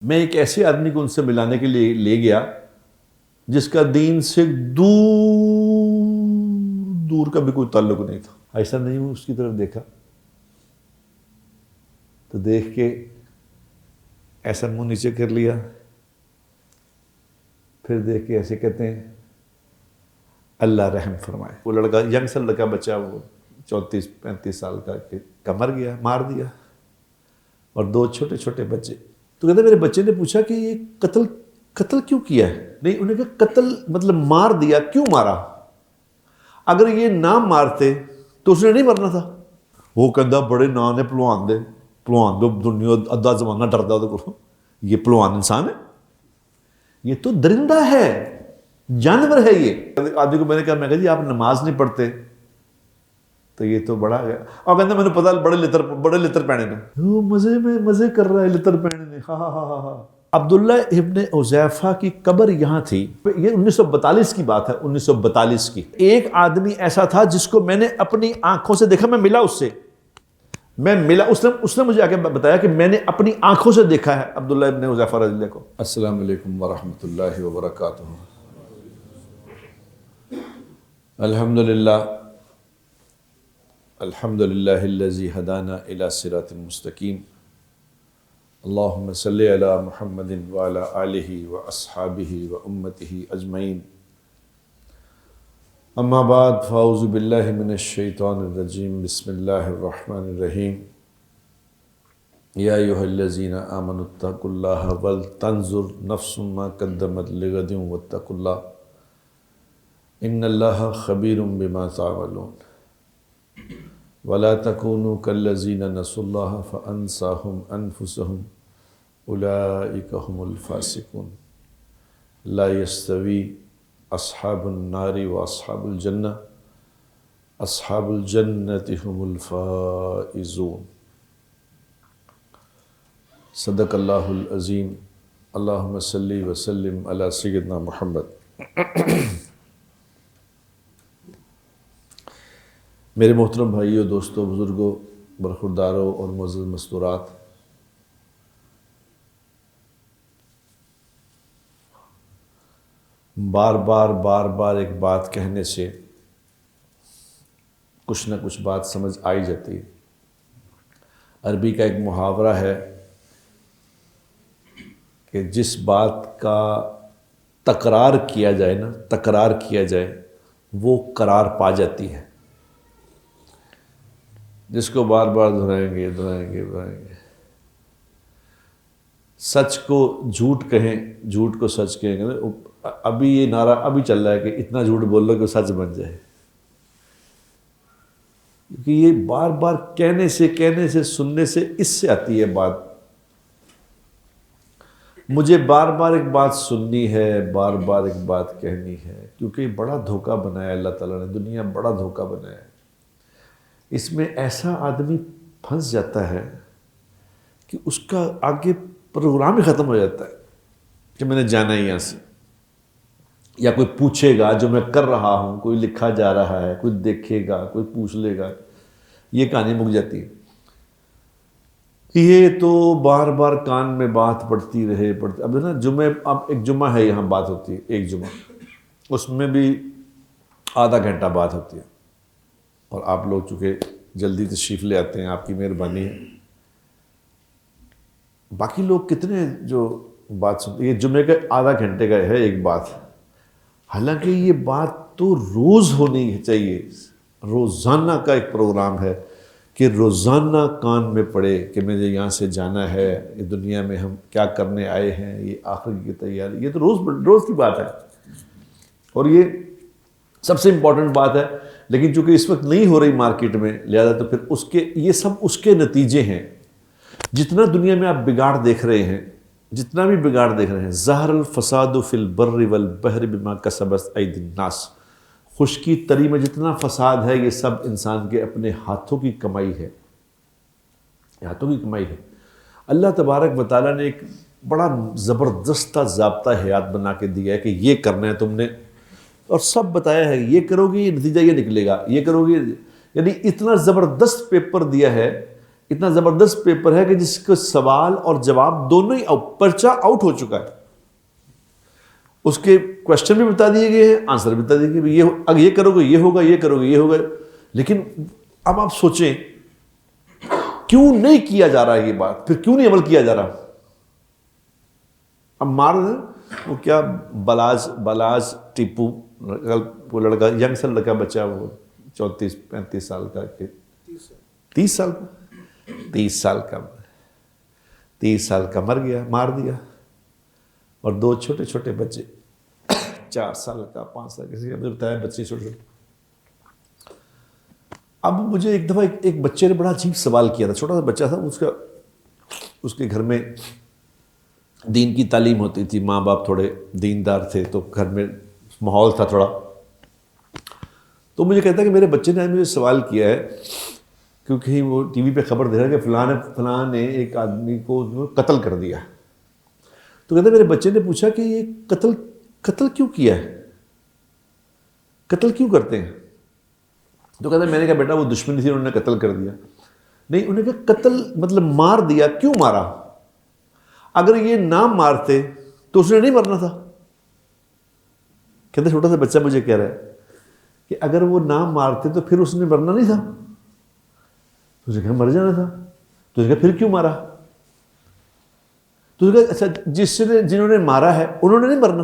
میں ایک ایسے آدمی کو ان سے ملانے کے لیے لے گیا جس کا دین سے دور دور کا بھی کوئی تعلق نہیں تھا. ایسا نہیں ہوں اس کی طرف دیکھا تو دیکھ کے ایسا منہ نیچے کر لیا, پھر دیکھ کے ایسے کہتے ہیں اللہ رحم فرمائے. وہ لڑکا ینگ سا لڑکا بچہ, وہ 34-35 سال کا مر گیا, مار دیا, اور 2 چھوٹے چھوٹے بچے. تو کہتے میرے بچے نے پوچھا کہ یہ قتل کیوں کیا ہے؟ نہیں, انہوں نے کہا قتل مطلب مار دیا, کیوں مارا؟ اگر یہ نہ مارتے تو اس نے نہیں مرنا تھا. وہ کہتا بڑے نا نے پلوان دے دنیا ادھا زمانہ ڈردا وہ. یہ پلوان انسان ہے؟ یہ تو درندہ ہے, جانور ہے. یہ آدمی کو میں نے کہا جی آپ نماز نہیں پڑھتے؟ تو یہ تو بڑا گیا اور کہتا میں نے پتا بڑے لتر پہنے نے. وہ مزے کر رہا ہے لتر پہنے نے. ہاں. عبداللہ ابن حذیفہ کی قبر یہاں تھی. یہ 1942 کی بات ہے, 1942 کی. ایک آدمی ایسا تھا جس کو میں نے اپنی آنکھوں سے دیکھا, میں ملا اس سے, اس نے مجھے آ کے بتایا کہ میں نے اپنی آنکھوں سے دیکھا ہے عبداللہ ابن حذیفہ رضی اللہ کو. السلام علیکم ورحمۃ اللہ وبرکاتہ. الحمدللہ الذی ہدانا الی صراط مستقیم. اللہم صلی علی محمد وعلی آلہ واصحابہ وامتہ اجمعین. اما بعد فاعوذ باللہ من الشیطان الرجیم. بسم اللہ الرحمن الرحیم. یا ایھا الذین آمنوا اتقوا اللہ ولتنظر نفس ما قدمت لغد واتقوا اللہ ان اللہ خبیر بما تعملون. ولا تكونوا كالذين نسوا الله فأنساهم أنفسهم أولئك هم الفاسقون. لا يستوي أصحاب النار وأصحاب الجنة أصحاب الجنة هم الفائزون. صدق الله العظيم. اللهم صل وسلم على سيدنا محمد. میرے محترم بھائیوں, دوستوں, بزرگوں, برخورداروں اور معزز مستورات, بار بار ایک بات کہنے سے کچھ نہ کچھ بات سمجھ آئی جاتی ہے. عربی کا ایک محاورہ ہے کہ جس بات کا تکرار کیا جائے وہ قرار پا جاتی ہے. جس کو بار بار دہرائیں گے. سچ کو جھوٹ کہیں, جھوٹ کو سچ کہیں گے. ابھی یہ نعرہ ابھی چل رہا ہے کہ اتنا جھوٹ بول لو کہ سچ بن جائے. کیونکہ یہ بار بار کہنے سے سننے سے اس سے آتی ہے بات. مجھے بار بار ایک بات سننی ہے, بار بار ایک بات کہنی ہے, کیونکہ بڑا دھوکہ بنایا اللہ تعالیٰ نے. دنیا بڑا دھوکہ بنایا ہے. اس میں ایسا آدمی پھنس جاتا ہے کہ اس کا آگے پروگرام ہی ختم ہو جاتا ہے کہ میں نے جانا ہی یہاں سے. یا کوئی پوچھے گا جو میں کر رہا ہوں, کوئی لکھا جا رہا ہے, کوئی دیکھے گا, کوئی پوچھ لے گا, یہ کہانی مک جاتی ہے. یہ تو بار بار کان میں بات پڑتی رہے. اب نا اب ایک جمعہ ہے, یہاں بات ہوتی ہے ایک جمعہ, اس میں بھی آدھا گھنٹہ بات ہوتی ہے. اور آپ لوگ چونکہ جلدی تشریف لے آتے ہیں, آپ کی مہربانی ہے. باقی لوگ کتنے جو بات سنتے, یہ جمعے کا آدھا گھنٹے کا ہے ایک بات. حالانکہ یہ بات تو روز ہونی چاہیے. روزانہ کا ایک پروگرام ہے کہ روزانہ کان میں پڑے کہ مجھے یہاں سے جانا ہے, یہ دنیا میں ہم کیا کرنے آئے ہیں, یہ آخر کی تیاری. یہ تو روز کی بات ہے اور یہ سب سے امپورٹنٹ بات ہے. لیکن چونکہ اس وقت نہیں ہو رہی مارکیٹ میں, لہذا تو پھر یہ سب اس کے نتیجے ہیں. جتنا دنیا میں آپ بگاڑ دیکھ رہے ہیں, ظہر الفساد فی البر والبحر بما کسبت ایدی الناس. خشکی تری میں جتنا فساد ہے یہ سب انسان کے اپنے ہاتھوں کی کمائی ہے. اللہ تبارک و تعالیٰ نے ایک بڑا زبردست ضابطہ حیات بنا کے دیا ہے کہ یہ کرنا ہے تم نے, اور سب بتایا ہے یہ کرو گے یہ نتیجہ یہ نکلے گا, یہ کرو گے. یعنی اتنا زبردست پیپر دیا ہے اتنا زبردست پیپر ہے کہ جس کو سوال اور جواب دونوں ہی پرچہ آؤٹ ہو چکا ہے. اس کے کوشچن بھی بتا دیے گئے ہیں, آنسر بھی بتا دیے گئے, یہ اگر یہ کرو گے یہ ہوگا, یہ کرو گے یہ ہوگا. لیکن اب آپ سوچیں کیوں نہیں کیا جا رہا ہے یہ بات, پھر کیوں نہیں عمل کیا جا رہا؟ اب مار وہ کیا بلاج ٹیپو وہ لڑکا, ینگ سا لڑکا بچہ, وہ 34-35 سال کا, 30 سال کا 30 سال کا مر گیا, مار دیا. اور 2 چھوٹے چھوٹے بچے 4 سال کا 5 سال کسی نے بتایا بچے چھوٹے چھوٹے. اب مجھے ایک دفعہ ایک بچے نے بڑا عجیب سوال کیا تھا, چھوٹا سا بچہ تھا, اس کے گھر میں دین کی تعلیم ہوتی تھی, ماں باپ تھوڑے دیندار تھے, تو گھر میں ماحول تھا تھوڑا. تو مجھے کہتا ہے کہ میرے بچے نے مجھے سوال کیا ہے, کیونکہ وہ ٹی وی پہ خبر دے رہا ہے کہ فلاں نے ایک آدمی کو قتل کر دیا. تو کہتا ہے میرے بچے نے پوچھا کہ یہ قتل کیوں کیا ہے, قتل کیوں کرتے ہیں؟ تو کہتا ہے میں نے کہا بیٹا وہ دشمنی تھی, انہوں نے قتل کر دیا. نہیں, انہوں نے کہا قتل مطلب مار دیا, کیوں مارا؟ اگر یہ نہ مارتے تو اس نے نہیں مرنا تھا. کہتے چھوٹا سا بچہ مجھے کہہ رہا ہے کہ اگر وہ نہ مارتے تو پھر اس نے مرنا نہیں تھا. تو اس نے کہا مر جانا تھا. تو اس نے کہا پھر کیوں مارا؟ تو اس نے کہا اچھا جنہوں نے مارا ہے انہوں نے نہیں مرنا.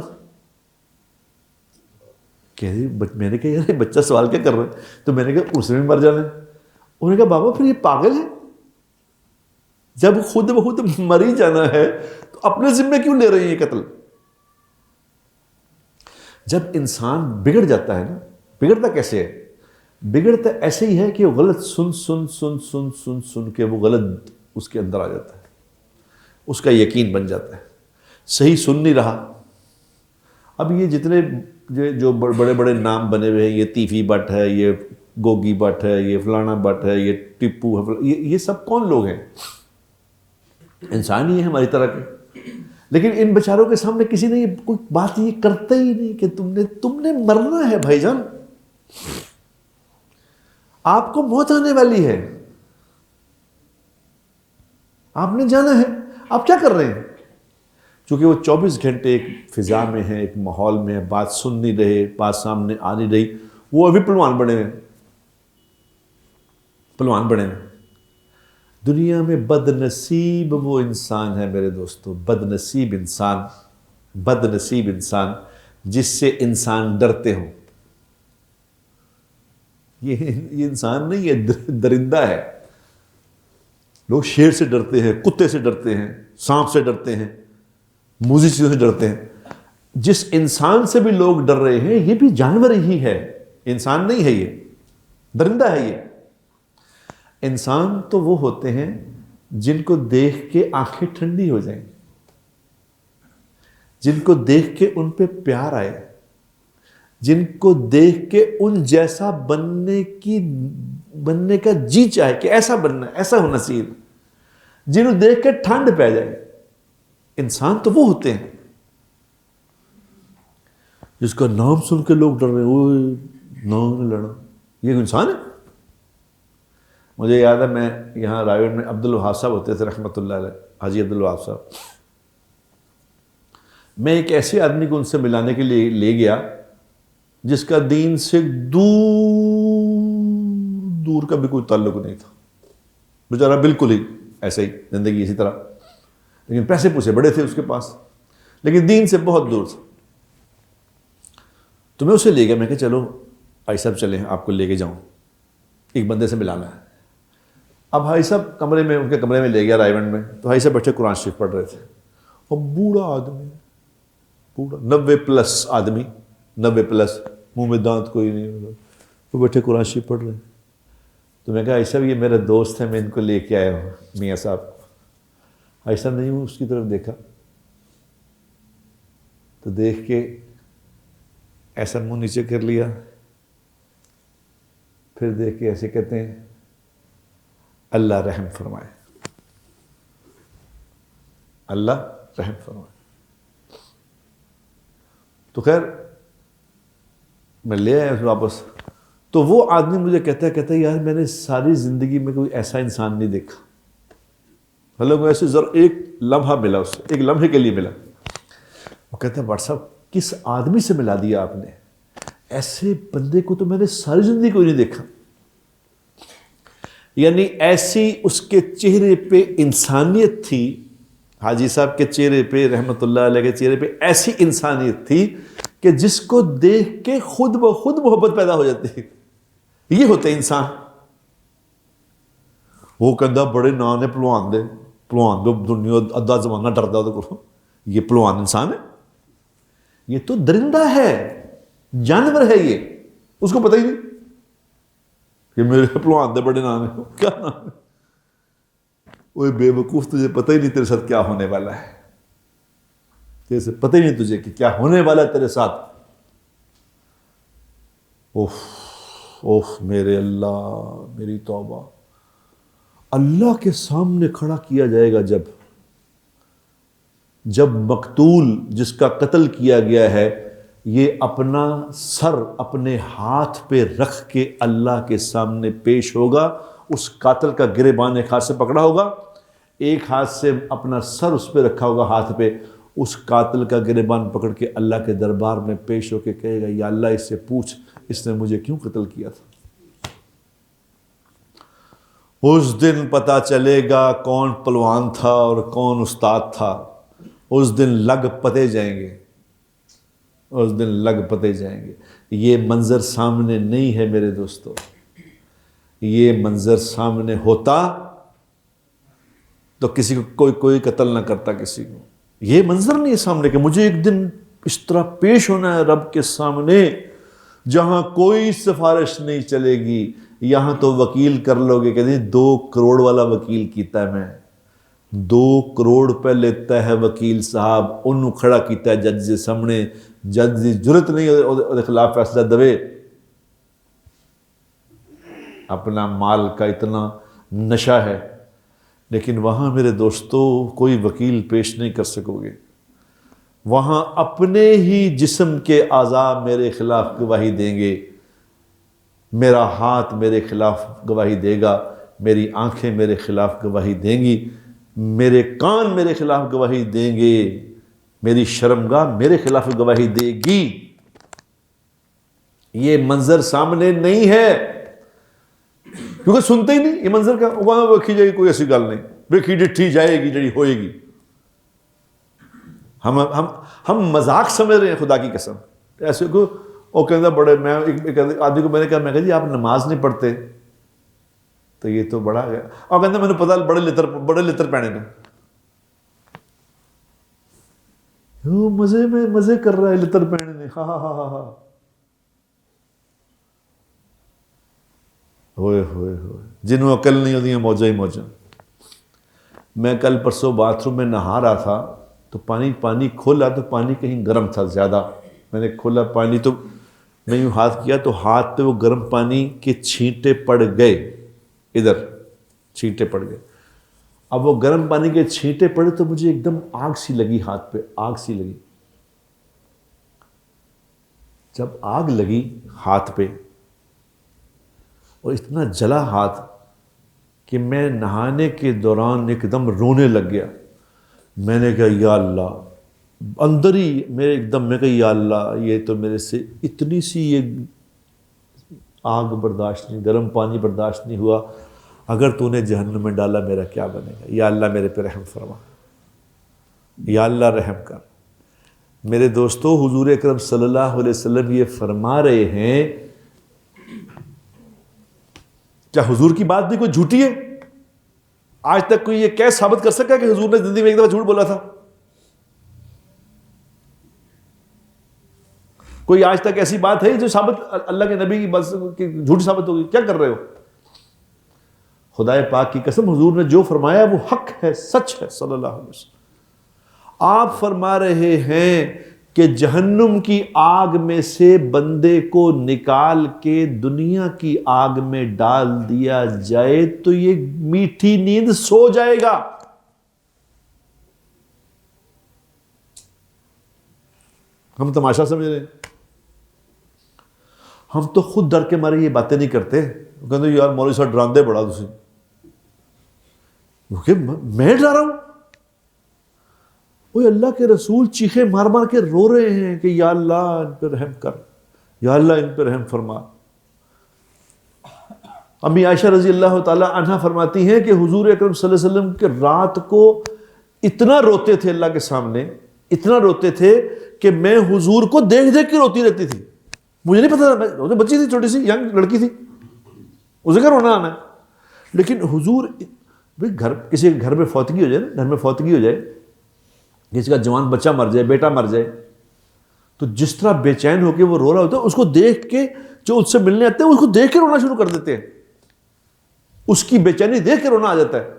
میں نے کہا یار یہ بچہ سوال کیا کر رہا ہے؟ تو میں نے کہا اس نے بھی مر جانا ہے. انہوں نے کہا بابا پھر یہ پاگل ہے, جب خود بخود مر ہی جانا ہے تو اپنے ذمے کیوں لے رہے ہیں یہ قتل؟ جب انسان بگڑ جاتا ہے نا, بگڑتا کیسے ہے؟ بگڑتا ایسے ہی ہے کہ وہ غلط سن کے وہ غلط اس کے اندر آ جاتا ہے, اس کا یقین بن جاتا ہے, صحیح سن نہیں رہا. اب یہ جتنے جو بڑے بڑے نام بنے ہوئے ہیں, یہ تیفی بٹ ہے, یہ گوگی بٹ ہے, یہ فلانا بٹ ہے, یہ ٹپو ہے, یہ سب کون لوگ ہیں؟ انسان ہی ہے ہماری طرح کے. لیکن ان بیچاروں کے سامنے کسی نے کوئی بات یہ کرتا ہی نہیں کہ تم نے مرنا ہے بھائی جان, آپ کو موت آنے والی ہے, آپ نے جانا ہے, آپ کیا کر رہے ہیں؟ چونکہ وہ 24 گھنٹے ایک فضا میں ہیں, ایک ماحول میں, بات سن نہیں رہے, بات سامنے آ نہیں رہی, وہ ابھی پلوان بنے ہوئے. دنیا میں بد نصیب وہ انسان ہے میرے دوستو, بد نصیب انسان جس سے انسان ڈرتے ہوں. یہ انسان نہیں ہے, درندہ ہے. لوگ شیر سے ڈرتے ہیں, کتے سے ڈرتے ہیں, سانپ سے ڈرتے ہیں, موذی چیزوں سے ڈرتے ہیں. جس انسان سے بھی لوگ ڈر رہے ہیں یہ بھی جانور ہی ہے, انسان نہیں ہے, یہ درندہ ہے. یہ انسان تو وہ ہوتے ہیں جن کو دیکھ کے آنکھیں ٹھنڈی ہو جائیں, جن کو دیکھ کے ان پہ پیار آئے, جن کو دیکھ کے ان جیسا بننے کا جی چاہے کہ ایسا بننا, ایسا ہونا چاہیے, جنہوں دیکھ کے ٹھنڈ پہ جائے. انسان تو وہ ہوتے ہیں جس کا نام سن کے لوگ ڈر رہے ہیں, اوہ نام نے لڑا, یہ انسان ہے. مجھے یاد ہے میں یہاں رائے میں عبد الوہاب صاحب ہوتے تھے رحمۃ اللہ علیہ, حاجی عبد الوہاب صاحب. میں ایک ایسے آدمی کو ان سے ملانے کے لیے لے گیا جس کا دین سے دور کا بھی کوئی تعلق نہیں تھا, بیچارہ بالکل ہی ایسے ہی, زندگی اسی طرح, لیکن پیسے پوسے بڑے تھے اس کے پاس, لیکن دین سے بہت دور تھا. تو میں اسے لے گیا, میں کہ چلو بھائی صاحب چلیں, آپ کو لے کے جاؤں, ایک بندے سے ملانا ہے. اب بھائی صاحب ان کے کمرے میں لے گیا رائے میں, تو بھائی صاحب بیٹھے قرآن شریف پڑھ رہے تھے, اور بوڑھا آدمی, بوڑھا 90+ آدمی, 90+, منہ میں دانت کوئی نہیں, وہ بیٹھے قرآن شریف پڑھ رہے ہیں. تو میں کہا ایسا یہ میرے دوست ہیں, میں ان کو لے کے آیا ہوں میاں صاحب. ایسا نہیں ہوں, اس کی طرف دیکھا تو دیکھ کے ایسا منہ نیچے کر لیا, پھر دیکھ کے ایسے کہتے ہیں اللہ رحم فرمائے, اللہ رحم فرمائے. تو خیر میں لے آیا واپس. تو وہ آدمی مجھے کہتا ہے یار میں نے ساری زندگی میں کوئی ایسا انسان نہیں دیکھا اللہ کو ایسے ذرا ایک لمحہ ملا، اس ایک لمحے کے لیے ملا. وہ کہتے ہیں واٹس ایپ کس آدمی سے ملا دیا آپ نے، ایسے بندے کو تو میں نے ساری زندگی کوئی نہیں دیکھا. یعنی ایسی اس کے چہرے پہ انسانیت تھی، حاجی صاحب کے چہرے پہ، رحمت اللہ علیہ کے چہرے پہ ایسی انسانیت تھی کہ جس کو دیکھ کے خود بخود محبت پیدا ہو جاتی. یہ ہوتے انسان. وہ کہندا بڑے نا نے پلوان دے دنیا ادھا زمانہ ڈردا وہ کو، یہ پلوان انسان ہے؟ یہ تو درندہ ہے، جانور ہے. یہ اس کو پتہ ہی نہیں کہ میرے پلوان دے بڑے نام ہے. کیا نام ہے؟ وہ بے وقوف، تجھے پتہ ہی نہیں تیرے ساتھ کیا ہونے والا ہے. تیرے سے پتہ ہی نہیں تجھے کہ کیا ہونے والا ہے تیرے ساتھ. اوف اوف میرے اللہ، میری توبہ. اللہ کے سامنے کھڑا کیا جائے گا جب مقتول جس کا قتل کیا گیا ہے یہ اپنا سر اپنے ہاتھ پہ رکھ کے اللہ کے سامنے پیش ہوگا. اس قاتل کا گریبان ایک ہاتھ سے پکڑا ہوگا، ایک ہاتھ سے اپنا سر اس پہ رکھا ہوگا ہاتھ پہ. اس قاتل کا گریبان پکڑ کے اللہ کے دربار میں پیش ہو کے کہے گا یا اللہ اس سے پوچھ اس نے مجھے کیوں قتل کیا تھا. اس دن پتہ چلے گا کون پلوان تھا اور کون استاد تھا. اس دن لگ پتے جائیں گے، اس دن لگ پتے جائیں گے. یہ منظر سامنے نہیں ہے میرے دوستو. یہ منظر سامنے ہوتا تو کسی کو کوئی قتل نہ کرتا کسی کو. یہ منظر نہیں ہے سامنے کہ مجھے ایک دن اس طرح پیش ہونا ہے رب کے سامنے جہاں کوئی سفارش نہیں چلے گی. یہاں تو وکیل کر لو گے، کہتے ہیں 2 کروڑ والا وکیل کیتا ہے میں. 2 کروڑ پہ لیتا ہے وکیل صاحب، انہوں کھڑا کیتا ہے جج کے سامنے. جج کی ضرورت نہیں ہے خلاف فیصلہ دوے. اپنا مال کا اتنا نشہ ہے. لیکن وہاں میرے دوستو کوئی وکیل پیش نہیں کر سکو گے. وہاں اپنے ہی جسم کے اعضاء میرے خلاف گواہی دیں گے. میرا ہاتھ میرے خلاف گواہی دے گا، میری آنکھیں میرے خلاف گواہی دیں گی، میرے کان میرے خلاف گواہی دیں گے، میری شرمگاہ میرے خلاف گواہی دے گی. یہ منظر سامنے نہیں ہے کیونکہ سنتے ہی نہیں. یہ منظر کا وہاں ویکھی جائے گی، کوئی ایسی گل نہیں. ویکھی ڈٹھی جائے گی جڑی ہوئے گی. ہم مذاق سمجھ رہے ہیں خدا کی قسم. ایسے کو وہ کہتا بڑے، میں ایک آدمی کو میں نے کہا جی آپ نماز نہیں پڑھتے تو یہ تو بڑا گیا. اور کہتا میں نے پتا بڑے لتر پہنے نے. مزے کر رہا ہے لتر پہنے نے. ہاں ہاں ہاں ہاں. ہوئے ہوئے ہوئے جنہوں عقل نہیں ہوتی ہیں موجہ ہی موجہ. میں کل پرسوں باتھ روم میں نہا رہا تھا تو پانی کھولا تو پانی کہیں گرم تھا زیادہ. میں نے کھولا پانی تو میں یوں ہاتھ کیا تو ہاتھ پہ وہ گرم پانی کے چھینٹے پڑ گئے. ادھر چھینٹے پڑ گئے. اب وہ گرم پانی کے چھینٹے پڑے تو مجھے ایک دم آگ سی لگی ہاتھ پہ. آگ سی لگی. جب آگ لگی ہاتھ پہ اور اتنا جلا ہاتھ کہ میں نہانے کے دوران ایک دم رونے لگ گیا. میں نے کہا یا اللہ، اندر ہی میرے ایک دم میں کہا یا اللہ یہ تو میرے سے اتنی سی یہ آگ برداشت نہیں، گرم پانی برداشت نہیں ہوا. اگر تو نے جہنم میں ڈالا میرا کیا بنے گا. یا اللہ میرے پہ رحم فرما، یا اللہ رحم کر. میرے دوستو حضور اکرم صلی اللہ علیہ وسلم یہ فرما رہے ہیں. کیا حضور کی بات بھی کوئی جھوٹی ہے؟ آج تک کوئی یہ کیسے ثابت کر سکا کہ حضور نے زندگی میں ایک دفعہ جھوٹ بولا تھا؟ کوئی آج تک ایسی بات ہے جو ثابت اللہ کے نبی کی بات جھوٹ ثابت ہوگی؟ کیا کر رہے ہو؟ خدا پاک کی قسم حضور نے جو فرمایا وہ حق ہے، سچ ہے صلی اللہ علیہ وسلم. آپ فرما رہے ہیں کہ جہنم کی آگ میں سے بندے کو نکال کے دنیا کی آگ میں ڈال دیا جائے تو یہ میٹھی نیند سو جائے گا. ہم تماشا سمجھ رہے ہیں. ہم تو خود ڈر کے مارے یہ باتیں نہیں کرتے. کہتے یار مولوی صاحب ڈراندے بڑا تسی. کہ میں ڈرا رہا ہوں؟ وہ اللہ کے رسول چیخے مار مار کے رو رہے ہیں کہ یا اللہ ان پہ رحم کر، یا اللہ ان پہ رحم فرما۔ امی عائشہ رضی اللہ تعالی عنہا فرماتی ہیں کہ حضور اکرم صلی اللہ علیہ وسلم کے رات کو اتنا روتے تھے اللہ کے سامنے، اتنا روتے تھے کہ میں حضور کو دیکھ دیکھ کے روتی رہتی تھی۔ مجھے نہیں پتا تھا، بچی تھی، چھوٹی سی ینگ لڑکی تھی، اسے کیا رونا آنا ہے، لیکن حضور گھر، کسی کے گھر میں فوتگی ہو جائے نا، گھر میں فوتگی ہو جائے، کسی کا جوان بچہ مر جائے، بیٹا مر جائے، تو جس طرح بے چین ہو کے وہ رو رہا ہوتا ہے، اس کو دیکھ کے جو اس سے ملنے آتے ہیں اس کو دیکھ کے رونا شروع کر دیتے ہیں، اس کی بے چینی دیکھ کے رونا آ جاتا ہے۔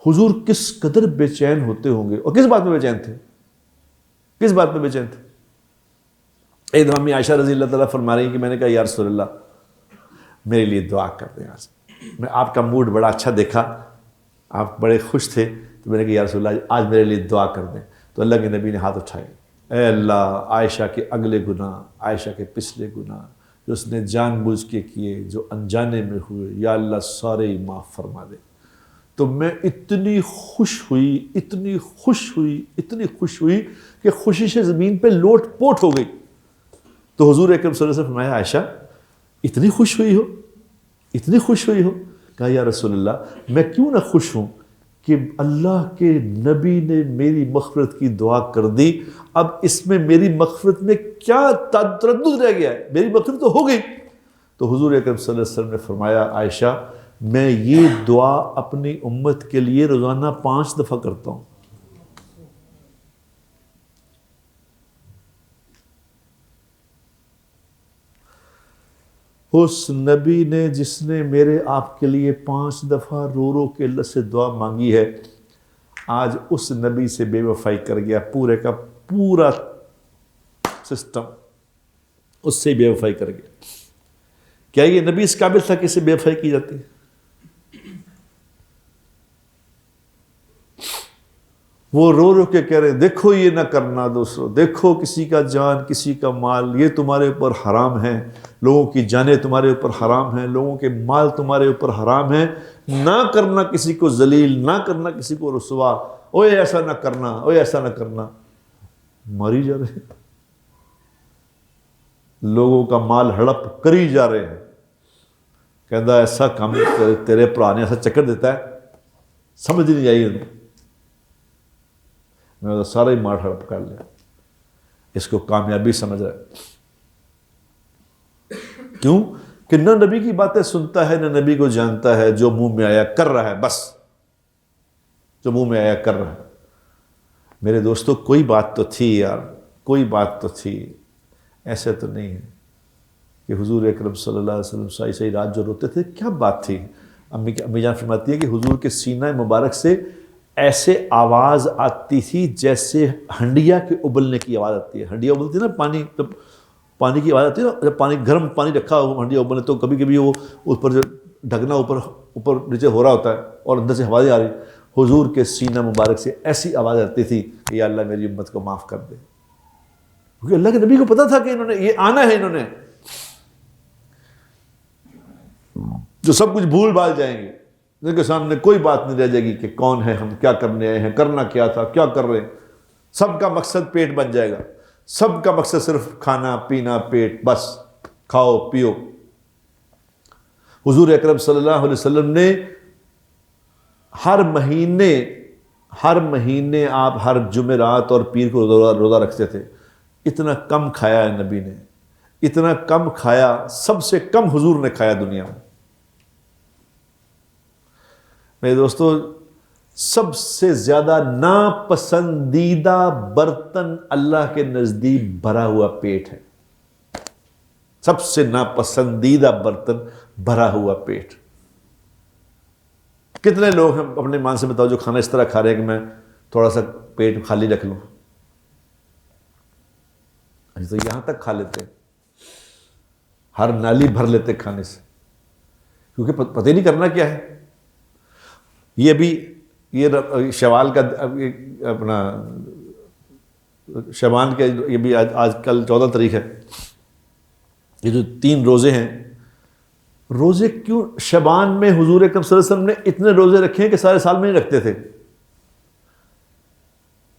حضور کس قدر بے چین ہوتے ہوں گے، اور کس بات میں بے چین تھے، کس بات میں بے چین تھے؟ ایک دفعہ امی عائشہ رضی اللہ تعالیٰ فرما رہی ہیں کہ میں نے کہا یا رسول اللہ میرے لیے دعا کر دیں، آج میں آپ کا موڈ بڑا اچھا دیکھا، آپ بڑے خوش تھے، تو میں نے کہا یا رسول اللہ آج میرے لیے دعا کر دیں۔ تو اللہ کے نبی نے ہاتھ اٹھائے، اے اللہ عائشہ کے اگلے گناہ، عائشہ کے پچھلے گناہ جو اس نے جان بوجھ کے کیے، جو انجانے میں ہوئے، یا اللہ سارے ہی معاف فرما دے۔ تو میں اتنی خوش ہوئی، اتنی خوش ہوئی، اتنی خوش ہوئی کہ خوشی سے زمین پہ لوٹ پوٹ ہو گئی۔ تو حضور اکرم صلی اللہ علیہ وسلم فرمایا عائشہ اتنی خوش ہوئی ہو، اتنی خوش ہوئی ہو؟ کہا یا رسول اللہ میں کیوں نہ خوش ہوں کہ اللہ کے نبی نے میری مغفرت کی دعا کر دی، اب اس میں میری مغفرت میں کیا تردد رہ گیا ہے، میری مغفرت تو ہو گئی۔ تو حضور اکرم صلی اللہ علیہ وسلم نے فرمایا عائشہ میں یہ دعا اپنی امت کے لیے روزانہ 5 دفعہ کرتا ہوں۔ اس نبی نے جس نے میرے آپ کے لیے 5 دفعہ رو رو کے اللہ سے دعا مانگی ہے، آج اس نبی سے بے وفائی کر گیا، پورے کا پورا سسٹم اس سے بے وفائی کر گیا۔ کیا یہ نبی اس قابل تھا کہ اسے بے وفائی کی جاتی ہے؟ وہ رو رو کے کہہ رہے ہیں دیکھو یہ نہ کرنا دوستو، دیکھو کسی کا جان، کسی کا مال یہ تمہارے اوپر حرام ہے، لوگوں کی جانیں تمہارے اوپر حرام ہیں، لوگوں کے مال تمہارے اوپر حرام ہیں، نہ کرنا کسی کو ذلیل، نہ کرنا کسی کو رسوا، اوے ایسا نہ کرنا، اوے ایسا نہ کرنا، ماری جا رہے ہیں، لوگوں کا مال ہڑپ کری جا رہے ہیں۔ کہتا ایسا کام تیرے پرا نے ایسا چکر دیتا ہے سمجھ نہیں آئی انہیں، میں نے سارا ہی مال ہڑپ کر لیا، اس کو کامیابی سمجھ رہا ہے۔ کیوں کہ نہ نبی کی باتیں سنتا ہے، نہ نبی کو جانتا ہے، جو منہ میں آیا کر رہا ہے، بس جو منہ میں آیا کر رہا ہے۔ میرے دوستو کوئی بات تو تھی یار، کوئی بات تو تھی، ایسے تو نہیں ہے کہ حضور اکرم صلی اللہ علیہ وسلم سائی سائی رات جو روتے تھے، کیا بات تھی؟ امی جان فرماتی ہے کہ حضور کے سینہ مبارک سے ایسے آواز آتی تھی جیسے ہنڈیا کے ابلنے کی آواز آتی ہے۔ ہنڈیا ابلتی ہے نا، پانی جب پانی کی آواز آتی ہے نا، جب پانی گرم پانی رکھا ہو ہنڈیا ابلنے، تو کبھی کبھی وہ اوپر جو ڈھکنا اوپر نیچے ہو رہا ہوتا ہے اور اندر سے ہوائیں آ رہی، حضور کے سینہ مبارک سے ایسی آواز آتی تھی کہ یا اللہ میری امت کو معاف کر دے، کیونکہ اللہ کے نبی کو پتا تھا کہ انہوں نے یہ آنا ہے، انہوں نے جو سب کچھ بھول بھال جائیں گے، ان کے سامنے کوئی بات نہیں رہ جائے گی کہ کون ہے ہم، کیا کرنے آئے ہیں، کرنا کیا تھا، کیا کر رہے ہیں۔ سب کا مقصد پیٹ بن جائے گا، سب کا مقصد صرف کھانا پینا پیٹ، بس کھاؤ پیو۔ حضور اکرم صلی اللہ علیہ وسلم نے ہر مہینے آپ ہر جمعرات اور پیر کو روزہ رکھتے تھے۔ اتنا کم کھایا ہے نبی نے، اتنا کم کھایا، سب سے کم حضور نے کھایا دنیا میں۔ میرے دوستو سب سے زیادہ ناپسندیدہ برتن اللہ کے نزدیک بھرا ہوا پیٹ ہے، سب سے ناپسندیدہ برتن بھرا ہوا پیٹ۔ کتنے لوگ ہیں اپنے مان سے بتاؤ جو کھانا اس طرح کھا رہے ہیں کہ میں تھوڑا سا پیٹ خالی رکھ لوں، تو یہاں تک کھا لیتے ہیں، ہر نالی بھر لیتے کھانے سے، کیونکہ پتہ ہی نہیں کرنا کیا ہے۔ یہ بھی یہ شوال کا اپنا شبان کے یہ بھی آج کل 14 تاریخ ہے، یہ جو 3 روزے ہیں روزے کیوں شعبان میں حضور اکرم صلی اللہ علیہ وسلم نے اتنے روزے رکھے ہیں کہ سارے سال میں نہیں رکھتے تھے؟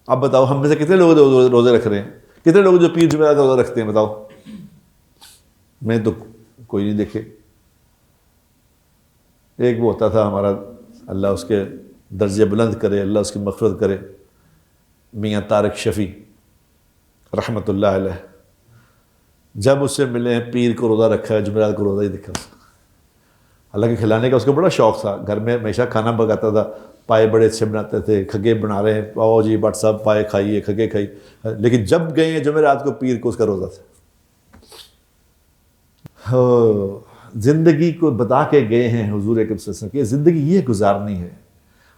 اب بتاؤ ہم میں سے کتنے لوگ روزے رکھ رہے ہیں؟ کتنے لوگ جو پیر جمعرات روزہ رکھتے ہیں بتاؤ؟ میں تو کوئی نہیں دیکھے. ایک وہ ہوتا تھا ہمارا، اللہ اس کے درجے بلند کرے، اللہ اس کی مغفرت کرے، میاں طارق شفیع رحمۃ اللہ علیہ. جب اس سے ملے ہیں پیر کو روزہ رکھا ہے، جمعرات کو روزہ ہی دکھا. حالانکہ کھلانے کا اس کو بڑا شوق تھا، گھر میں ہمیشہ کھانا پکاتا تھا، پائے بڑے اچھے بناتے تھے، کھگے بنا رہے ہیں، آؤ جی بٹ صاحب پائے کھائیے، کھگے کھائیے. لیکن جب گئے ہیں جمعرات کو پیر کو اس کا روزہ تھا. زندگی کو بتا کے گئے ہیں حضور اکرم صلی اللہ علیہ وسلم کہ زندگی یہ گزارنی ہے.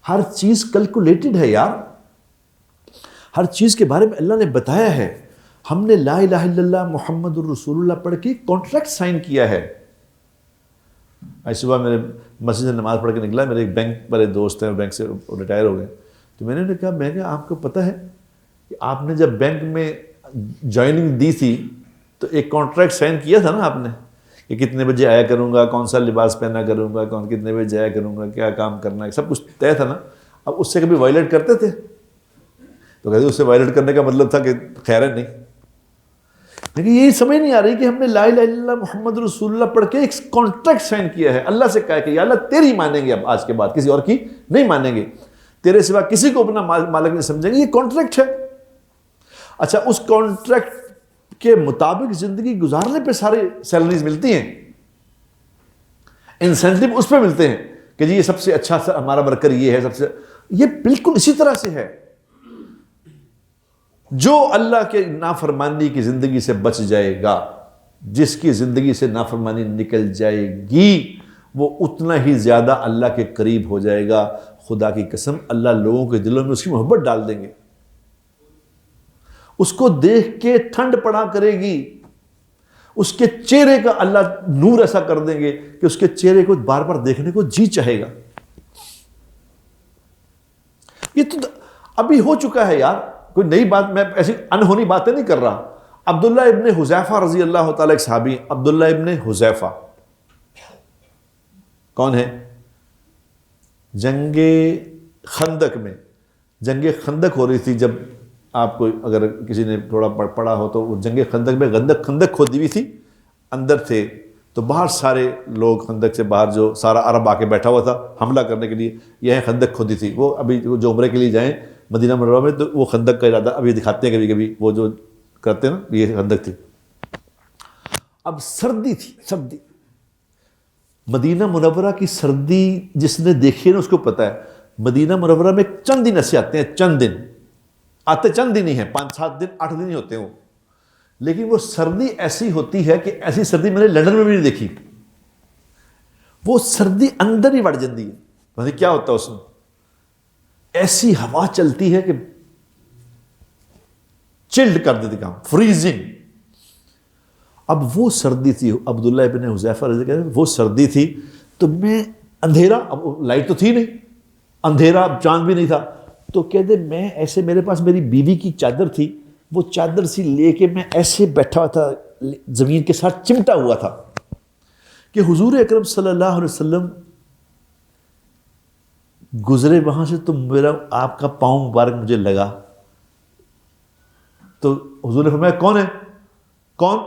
ہر چیز کیلکولیٹڈ ہے یار، ہر چیز کے بارے میں اللہ نے بتایا ہے. ہم نے لا الہ الا اللہ محمد الرسول اللہ پڑھ کے کانٹریکٹ سائن کیا ہے. آج صبح میرے مسجد سے نماز پڑھ کے نکلا، میرے ایک بینک والے دوست ہیں، بینک سے ریٹائر ہو گئے. تو میں نے کہا آپ کو پتہ ہے کہ آپ نے جب بینک میں جوائننگ دی تھی تو ایک کانٹریکٹ سائن کیا تھا نا آپ نے، کہ کتنے بجے آیا کروں گا، کون سا لباس پہنا کروں گا، کتنے بجے جایا کروں گا، کیا کام کرنا ہے، سب کچھ طے تھا نا. اب اس سے کبھی وائلیٹ کرتے تھے؟ تو کہتے اس سے وائلیٹ کرنے کا مطلب تھا کہ خیر ہے نہیں. لیکن یہی سمجھ نہیں آ رہی کہ ہم نے لا الہ الا اللہ محمد رسول اللہ پڑھ کے ایک کانٹریکٹ سائن کیا ہے. اللہ سے کہا کہ یا اللہ تیری مانیں گے، اب آج کے بعد کسی اور کی نہیں مانیں گے، تیرے سوا کسی کو اپنا مالک نہیں سمجھیں گے. یہ کانٹریکٹ ہے. اچھا، اس کانٹریکٹ کے مطابق زندگی گزارنے پہ سارے سیلریز ملتی ہیں، انسینٹیو اس پہ ملتے ہیں کہ جی یہ سب سے اچھا ہمارا ورکر یہ ہے، سب سے. یہ بالکل اسی طرح سے ہے. جو اللہ کے نافرمانی کی زندگی سے بچ جائے گا، جس کی زندگی سے نافرمانی نکل جائے گی، وہ اتنا ہی زیادہ اللہ کے قریب ہو جائے گا. خدا کی قسم اللہ لوگوں کے دلوں میں اس کی محبت ڈال دیں گے. اس کو دیکھ کے ٹھنڈ پڑا کرے گی، اس کے چہرے کا اللہ نور ایسا کر دیں گے کہ اس کے چہرے کو بار بار دیکھنے کو جی چاہے گا. یہ تو ابھی ہو چکا ہے یار، کوئی نئی بات، میں ایسی انہونی باتیں نہیں کر رہا. عبداللہ ابن حذیفہ رضی اللہ تعالیٰ ایک صحابی، عبداللہ ابن حذیفہ کون ہے؟ جنگ خندق میں، جنگ خندق ہو رہی تھی. جب آپ کو اگر کسی نے تھوڑا پڑھا ہو تو وہ جنگ خندق میں خندق کھودی ہوئی تھی، اندر تھے تو باہر سارے لوگ، خندق سے باہر جو سارا عرب آ کے بیٹھا ہوا تھا حملہ کرنے کے لیے. یہ خندق کھودی تھی. وہ ابھی جو عمرے کے لیے جائیں مدینہ منورہ میں تو وہ خندق کا ارادہ ابھی دکھاتے ہیں کبھی کبھی، وہ جو کرتے ہیں نا، یہ خندق تھی. اب سردی تھی، سردی، مدینہ منورہ کی سردی جس نے دیکھی ہے نا اس کو پتہ ہے. مدینہ منورہ میں چند دن ایسے آتے ہیں، چند دن آتے، چند دن ہی ہیں، 5-7 دن 8 دن ہی ہوتے ہیں وہ. لیکن وہ سردی ایسی ہوتی ہے کہ ایسی سردی میں نے لندن میں بھی نہیں دیکھی. وہ سردی اندر ہی بڑھ جاتی ہے. مطلب کیا ہوتا ہے اس میں؟ ایسی ہوا چلتی ہے کہ چلڈ کر دیتی کام، فریزنگ. اب وہ سردی تھی، عبداللہ ابن حذیفہ رضی اللہ عنہ، وہ سردی تھی تو میں اندھیرا، اب لائٹ تو تھی نہیں، اندھیرا، چاند بھی نہیں تھا. تو کہتے میں ایسے، میرے پاس میری بیوی کی چادر تھی، وہ چادر سی لے کے میں ایسے بیٹھا ہوا تھا، زمین کے ساتھ چمٹا ہوا تھا کہ حضور اکرم صلی اللہ علیہ وسلم گزرے وہاں سے تو میرا آپ کا پاؤں مبارک مجھے لگا. تو حضور نے فرمایا کون ہے؟ کون؟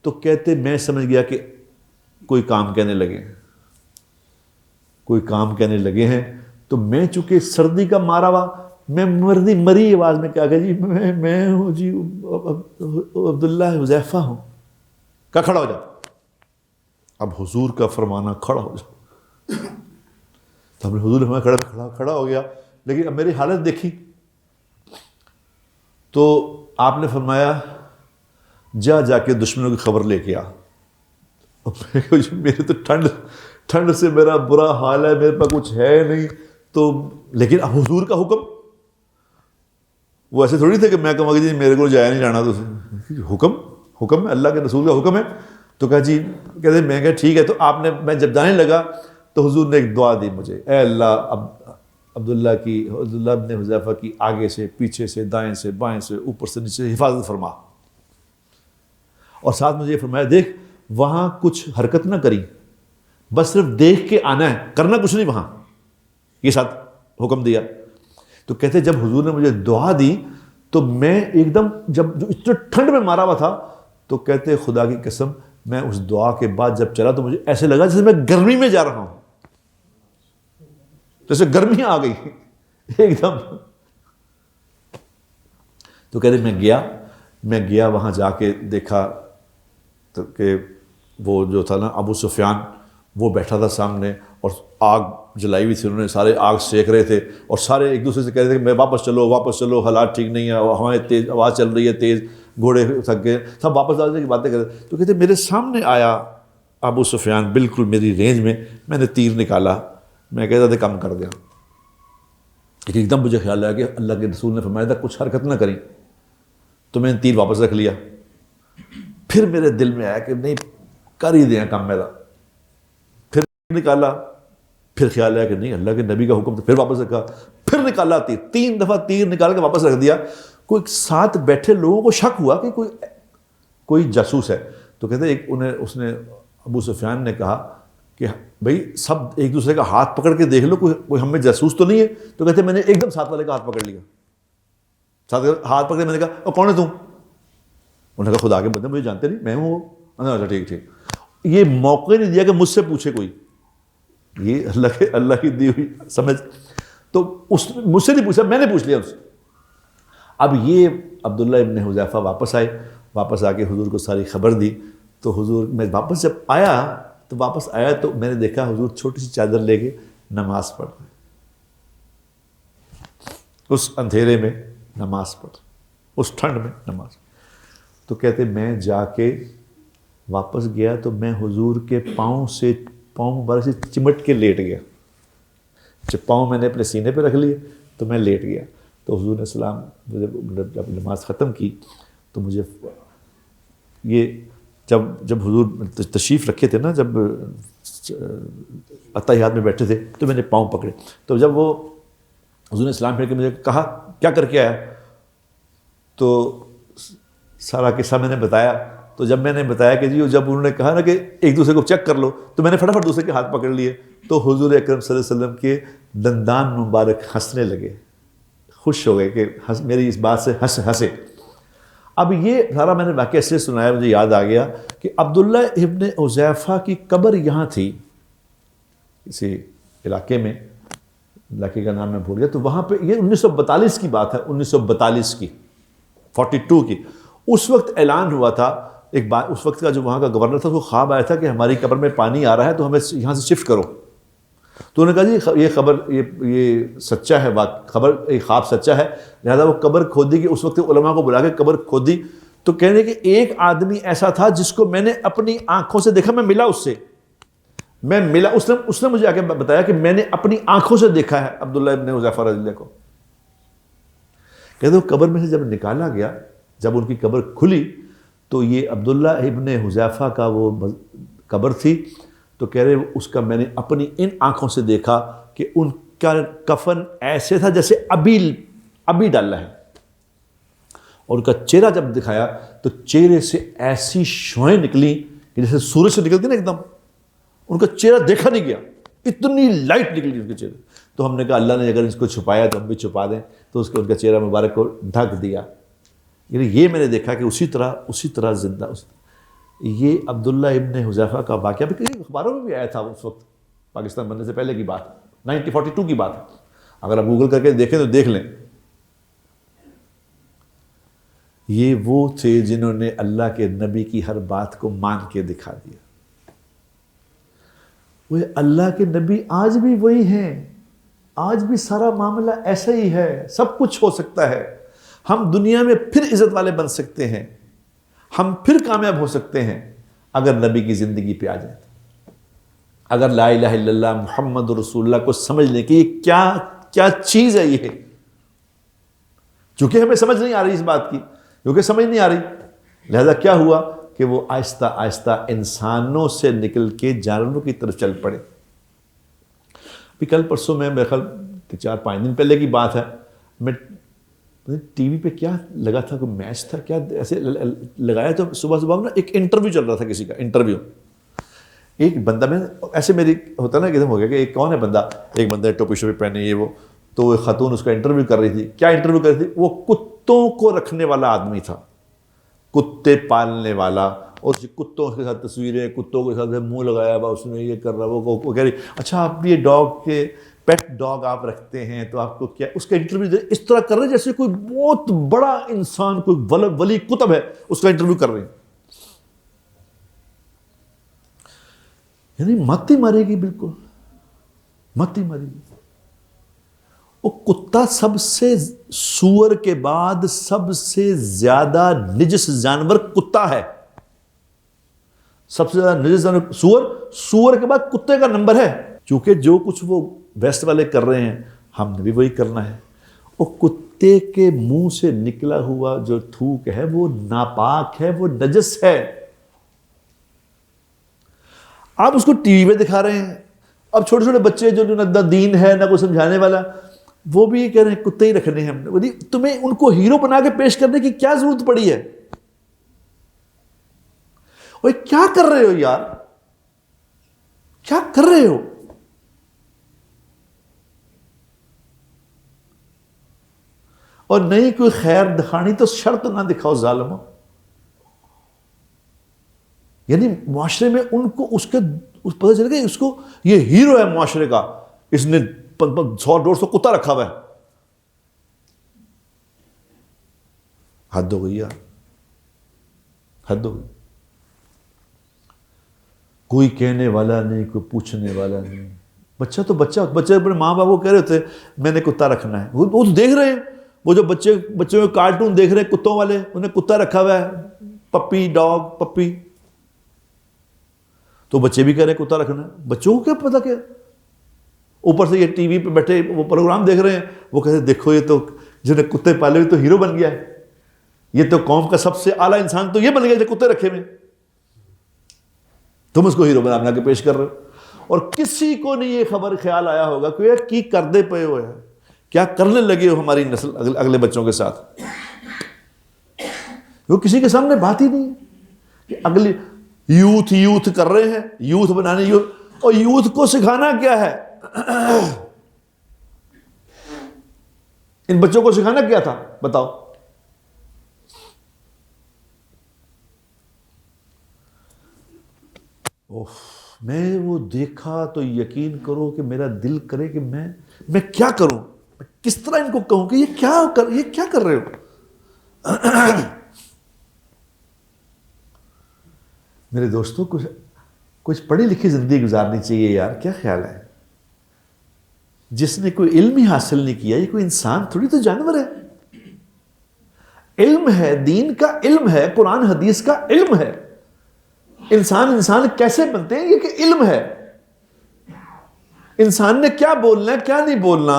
تو کہتے میں سمجھ گیا کہ کوئی کام کہنے لگے ہیں، کوئی کام کہنے لگے ہیں. تو میں چونکہ سردی کا مارا ہوا، میں مری آواز میں کیا کہ جی میں ہوں جی عبداللہ حذیفہ ہوں. کہا کھڑا ہو جا. اب حضور کا فرمانا کھڑا ہو جا. تو ہم نے حضور نے کھڑا ہو گیا. لیکن اب میری حالت دیکھی تو آپ نے فرمایا جا کے دشمنوں کی خبر لے کے آ. میرے تو ٹھنڈ سے میرا برا حال ہے، میرے پاس کچھ ہے نہیں. تو لیکن اب حضور کا حکم، وہ ایسے تھوڑی تھے کہ میں کہوں گا جی میرے کو جایا نہیں جانا. تو حکم ہے، اللہ کے رسول کا حکم ہے. تو کہا جی، کہتے میں کہا ٹھیک ہے. تو آپ نے، میں جب جانے لگا تو حضور نے ایک دعا دی مجھے، اے اللہ عبداللہ ابن حذیفہ کی آگے سے، پیچھے سے، دائیں سے، بائیں سے، اوپر سے، نیچے سے حفاظت فرما. اور ساتھ مجھے یہ فرمایا دیکھ وہاں کچھ حرکت نہ کری، بس صرف دیکھ کے آنا ہے، کرنا کچھ نہیں وہاں، یہ ساتھ حکم دیا. تو کہتے جب حضور نے مجھے دعا دی تو میں ایک دم جب جو اتنے ٹھنڈ میں مارا ہوا تھا، تو کہتے خدا کی قسم میں اس دعا کے بعد جب چلا تو مجھے ایسے لگا جیسے میں گرمی میں جا رہا ہوں، جیسے گرمی آ گئی ایک دم. تو کہتے میں گیا وہاں جا کے دیکھا تو کہ وہ جو تھا نا ابو سفیان وہ بیٹھا تھا سامنے، اور آگ جلائی ہوئی تھی، انہوں نے سارے آگ سیک رہے تھے، اور سارے ایک دوسرے سے کہہ رہے تھے کہ میں واپس چلو، حالات ٹھیک نہیں ہے، ہوائیں تیز، آواز چل رہی ہے تیز، گھوڑے تھک گئے، سب واپس آنے کی باتیں کر رہے تھے. تو کہتے میرے سامنے آیا ابو سفیان بالکل میری رینج میں نے تیر نکالا، میں کہتا تھا کم کر دیا. لیکن ایک دم مجھے خیال آیا کہ اللہ کے رسول نے فرمایا تھا کچھ حرکت نہ کریں، تو میں نے تیر واپس رکھ لیا. پھر میرے دل میں آیا کہ نہیں کر ہی دیں کام میرا، پھر نکالا. پھر خیال آیا کہ نہیں اللہ کے نبی کا حکم، تو پھر واپس رکھا، پھر نکالا تیر، 3 دفعہ تیر نکال کے واپس رکھ دیا. کوئی ساتھ بیٹھے لوگوں کو شک ہوا کہ کوئی جاسوس ہے. تو کہتے اس نے ابو سفیان نے کہا کہ بھائی سب ایک دوسرے کا ہاتھ پکڑ کے دیکھ لو، کوئی ہم میں جاسوس تو نہیں ہے. تو کہتے میں نے ایک دم ساتھ والے کا ہاتھ پکڑ لیا، ہاتھ پکڑے، میں نے کہا کون ہے تم؟ انہوں نے کہا خدا کے بندے مجھے جانتے نہیں، میں ہوں وہ. اچھا ٹھیک. یہ موقع نہیں دیا کہ مجھ سے پوچھے کوئی، یہ اللہ کی دی ہوئی سمجھ. تو مجھ سے نہیں پوچھا، میں نے پوچھ لیا اس سے. اب یہ عبداللہ ابن حذیفہ واپس آئے، واپس آ کے حضور کو ساری خبر دی. تو حضور میں واپس جب آیا تو میں نے دیکھا حضور چھوٹی سی چادر لے کے نماز پڑھ رہے، اس اندھیرے میں نماز پڑھ، اس ٹھنڈ میں نماز. تو کہتے میں جا کے واپس گیا تو میں حضور کے پاؤں مبارک سے چمٹ کے لیٹ گیا. جب پاؤں میں نے اپنے سینے پہ رکھ لیے تو میں لیٹ گیا. تو حضور نے السلام جب نماز ختم کی تو مجھے یہ جب حضور تشریف رکھے تھے نا، جب اتحیات میں بیٹھے تھے تو میں نے پاؤں پکڑے. تو جب وہ حضور نے اسلام پھیر کے مجھے کہا کیا کر کے آیا، تو سارا قصہ میں نے بتایا. تو جب میں نے بتایا کہ جی جب انہوں نے کہا نا کہ ایک دوسرے کو چیک کر لو، تو میں نے فٹافٹ دوسرے کے ہاتھ پکڑ لیے. تو حضور اکرم صلی اللہ علیہ وسلم کے دندان مبارک ہنسنے لگے، خوش ہو گئے کہ میری اس بات سے ہنسے. اب یہ سارا میں نے واقعہ اس سے سنایا، مجھے یاد آ گیا کہ عبداللہ ابن حذیفہ کی قبر یہاں تھی کسی علاقے میں، علاقے کا نام میں بھول گیا. تو وہاں پہ یہ 1942 کی بات ہے، 1942 کی، 42 کی. اس وقت اعلان ہوا تھا ایک بات، اس وقت کا جو وہاں کا گورنر تھا، وہ خواب آیا تھا کہ ہماری قبر میں پانی آ رہا ہے تو ہمیں یہاں سے شفٹ کرو. تو انہوں نے کہا جی یہ خبر یہ سچا ہے، خبر یہ خواب سچا ہے، لہذا وہ قبر کھودی کی. اس وقت علماء کو بلا کے قبر کھودی. تو کہنے کہ ایک آدمی ایسا تھا جس کو میں نے اپنی آنکھوں سے دیکھا، میں ملا اس سے، میں ملا، اس نے مجھے آ کے بتایا کہ میں نے اپنی آنکھوں سے دیکھا ہے عبداللہ ابن حذیفہ رضی اللہ کو. کہتے وہ قبر میں سے جب نکالا گیا، جب ان کی قبر کھلی تو یہ عبداللہ ابن حذیفہ کا وہ قبر تھی. تو کہہ رہے اس کا میں نے اپنی ان آنکھوں سے دیکھا کہ ان کا کفن ایسے تھا جیسے ابھی ڈالا ہے، اور ان کا چہرہ جب دکھایا تو چہرے سے ایسی شعائیں نکلی کہ جیسے سورج سے نکلتی نا ایک دم. ان کا چہرہ دیکھا نہیں گیا، اتنی لائٹ نکلی ان کے چہرے. تو ہم نے کہا اللہ نے اگر اس کو چھپایا تو ہم بھی چھپا دیں. تو ان کا چہرہ مبارک کو ڈھک دیا. یعنی یہ میں نے دیکھا کہ اسی طرح زندہ. یہ عبداللہ ابن حذیفہ کا واقعہ بھی کئی اخباروں میں بھی آیا تھا اس وقت، پاکستان بننے سے پہلے کی بات، 1942 کی بات ہے. اگر آپ گوگل کر کے دیکھیں تو دیکھ لیں. یہ وہ تھے جنہوں نے اللہ کے نبی کی ہر بات کو مان کے دکھا دیا. وہ اللہ کے نبی آج بھی وہی ہیں، آج بھی سارا معاملہ ایسا ہی ہے. سب کچھ ہو سکتا ہے، ہم دنیا میں پھر عزت والے بن سکتے ہیں، ہم پھر کامیاب ہو سکتے ہیں اگر نبی کی زندگی پہ آ جائیں. اگر لا الہ الا اللہ محمد رسول اللہ کو سمجھ لیں کہ یہ کیا چیز ہے. یہ چونکہ ہمیں سمجھ نہیں آ رہی اس بات کی، کیونکہ سمجھ نہیں آ رہی، لہذا کیا ہوا کہ وہ آہستہ آہستہ انسانوں سے نکل کے جانوروں کی طرف چل پڑے. ابھی کل پرسوں میں میرے خیال 4-5 دن پہلے کی بات ہے، میں ٹی وی پہ کیا لگا تھا، کوئی میچ تھا کیا، ایسے لگایا تو صبح نا ایک انٹرویو چل رہا تھا، کسی کا انٹرویو. ایک بندہ میں ایسے میری ہوتا نا کہ ہو گیا کہ ایک کون ہے بندہ، ایک بندہ ٹوپی شوپی پہنے یہ وہ، تو وہ خاتون اس کا انٹرویو کر رہی تھی. کیا انٹرویو کر رہی تھی؟ وہ کتوں کو رکھنے والا آدمی تھا، کتے پالنے والا، اور کتوں کے ساتھ تصویریں، کتوں کے ساتھ منہ لگایا ہوا اس نے، یہ کر رہا وہ کہہ رہی اچھا آپ یہ ڈاگ کے پیٹ ڈاگ آپ رکھتے ہیں تو آپ کو کیا، اس کا انٹرویو اس طرح کر رہے جیسے کوئی بہت بڑا انسان، کوئی ولی کتب ہے اس کا انٹرویو کر رہے ہیں. یعنی مت ہی مارے گی، بالکل مت ہی مارے گی. وہ کتا سب سے، سور کے بعد سب سے زیادہ نجس جانور کتا ہے. سب سے زیادہ نجس جانور سور کے بعد کتے کا نمبر ہے. چونکہ جو کچھ وہ ویسٹ والے کر رہے ہیں ہم نے بھی وہی کرنا ہے. وہ کتے کے منہ سے نکلا ہوا جو تھوک ہے وہ ناپاک ہے، وہ نجس ہے. آپ اس کو ٹی وی میں دکھا رہے ہیں. اب چھوٹے چھوٹے بچے جو نہ دین ہے نہ کوئی سمجھانے والا، وہ بھی یہ کہہ رہے ہیں کتے ہی رکھنے ہیں ہم نے. تمہیں ان کو ہیرو بنا کے پیش کرنے کی کیا ضرورت پڑی ہے؟ اوے کیا کر رہے ہو یار، کیا کر رہے ہو؟ اور نہیں کوئی خیر دکھانی تو شرط نہ دکھاؤ ظالموں. یعنی معاشرے میں ان کو اس کے پتہ چلے گا اس کو یہ ہیرو ہے معاشرے کا، اس نے 100-150 کتا رکھا ہوا ہے. حد ہو گئی یار، حد ہو گئی. کوئی کہنے والا نہیں، کوئی پوچھنے والا نہیں. بچہ تو بچہ اپنے ماں باپ کو کہہ رہے ہوتے میں نے کتا رکھنا ہے. وہ تو دیکھ رہے ہیں، وہ جو بچے کارٹون دیکھ رہے ہیں کتوں والے، انہیں کتا رکھا ہوا ہے، پپی ڈاگ پپی. تو بچے بھی کہہ رہے ہیں کتا رکھنا ہے. بچوں کو کیا پتا کیا؟ اوپر سے یہ ٹی وی پہ بیٹھے وہ پروگرام دیکھ رہے ہیں، وہ کہتے ہیں دیکھو یہ تو جس نے کتے پالے ہوئے تو ہیرو بن گیا ہے، یہ تو قوم کا سب سے اعلیٰ انسان تو یہ بن گیا جو کتے رکھے ہوئے. تم اس کو ہیرو بنا کے پیش کر رہے ہو. اور کسی کو نہیں یہ خبر خیال آیا ہوگا کہ یہ کی کردے پے ہوئے ہیں، کیا کرنے لگے ہو ہماری نسل اگلے بچوں کے ساتھ. وہ کسی کے سامنے بات ہی نہیں کہ اگلی یوتھ کر رہے ہیں، یوتھ بنانے. اور یوتھ کو سکھانا کیا ہے؟ ان بچوں کو سکھانا کیا تھا بتاؤ؟ میں وہ دیکھا تو یقین کرو کہ میرا دل کرے کہ میں کیا کروں، کس طرح ان کو کہوں کہ یہ کیا کر رہے ہو. میرے دوستوں کچھ پڑھی لکھی زندگی گزارنی چاہیے یار. کیا خیال ہے؟ جس نے کوئی علم ہی حاصل نہیں کیا، یہ کوئی انسان تھوڑی تو جانور ہے. علم ہے، دین کا علم ہے، قرآن حدیث کا علم ہے. انسان کیسے بنتے ہیں یہ کہ علم ہے. انسان نے کیا بولنا ہے کیا نہیں بولنا،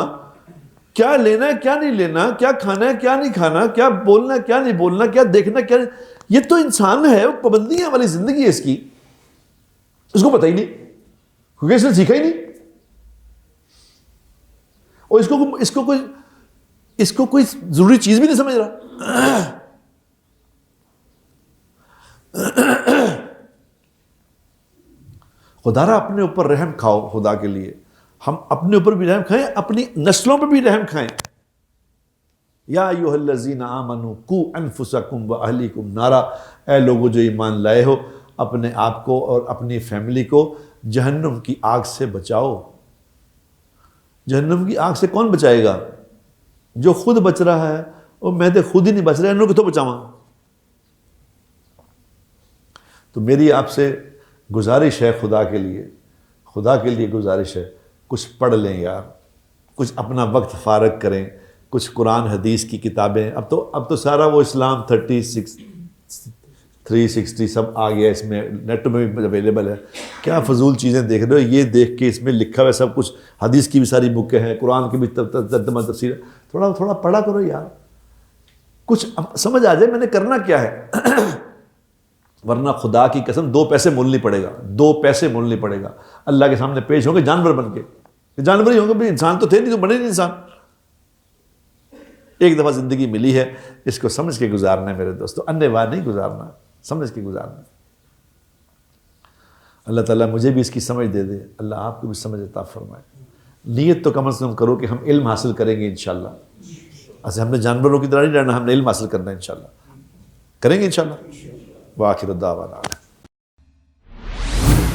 کیا لینا ہے کیا نہیں لینا، کیا کھانا ہے کیا نہیں کھانا، کیا بولنا ہے کیا نہیں بولنا، کیا دیکھنا کیا نہیں، یہ تو انسان ہے. وہ پابندیاں والی زندگی ہے اس کی. اس کو پتہ ہی نہیں کیونکہ اس نے سیکھا ہی نہیں. اور اس کو کوئی ضروری چیز بھی نہیں سمجھ رہا. خدا را اپنے اوپر رحم کھاؤ. خدا کے لیے ہم اپنے اوپر بھی رحم کھائیں، اپنی نسلوں پہ بھی رحم کھائیں. یا ایھا الذین آمنوا قوا انفسکم واہلیکم نارا، اے لوگو جو ایمان لائے ہو، اپنے آپ کو اور اپنی فیملی کو جہنم کی آگ سے بچاؤ. جہنم کی آگ سے کون بچائے گا؟ جو خود بچ رہا ہے. اور میں تو خود ہی نہیں بچ رہا، انہوں کو تو بچاواں. تو میری آپ سے گزارش ہے، خدا کے لیے گزارش ہے، کچھ پڑھ لیں یار، کچھ اپنا وقت فارغ کریں، کچھ قرآن حدیث کی کتابیں. اب تو سارا وہ اسلام 360 سب آ گیا، اس میں نیٹ میں بھی اویلیبل ہے. کیا فضول چیزیں دیکھ رہے ہو؟ یہ دیکھ کے اس میں لکھا ہوا ہے سب کچھ. حدیث کی بھی ساری بکیں ہیں، قرآن کی بھی ترجمہ تفسیر. تھوڑا پڑھا کرو یار، کچھ سمجھ آ جائے میں نے کرنا کیا ہے. ورنہ خدا کی قسم 2 پیسے مول نہیں پڑے گا، 2 پیسے مول نہیں پڑے گا. اللہ کے سامنے پیش ہوں گے جانور بن کے. جانور ہی ہوں گے، انسان تو تھے نہیں، تو بنے نہیں انسان. ایک دفعہ زندگی ملی ہے، اس کو سمجھ کے گزارنا ہے میرے دوستو. انے وار نہیں گزارنا، سمجھ کے گزارنا. اللہ تعالیٰ مجھے بھی اس کی سمجھ دے دے، اللہ آپ کو بھی سمجھ عطا فرمائے۔ نیت تو کم از کم کرو کہ ہم علم حاصل کریں گے انشاءاللہ۔ ایسے ہم نے جانوروں کی طرح نہیں رہنا، ہم نے علم حاصل کرنا ہے انشاءاللہ، کریں گے انشاءاللہ۔ وآخر الدعوانا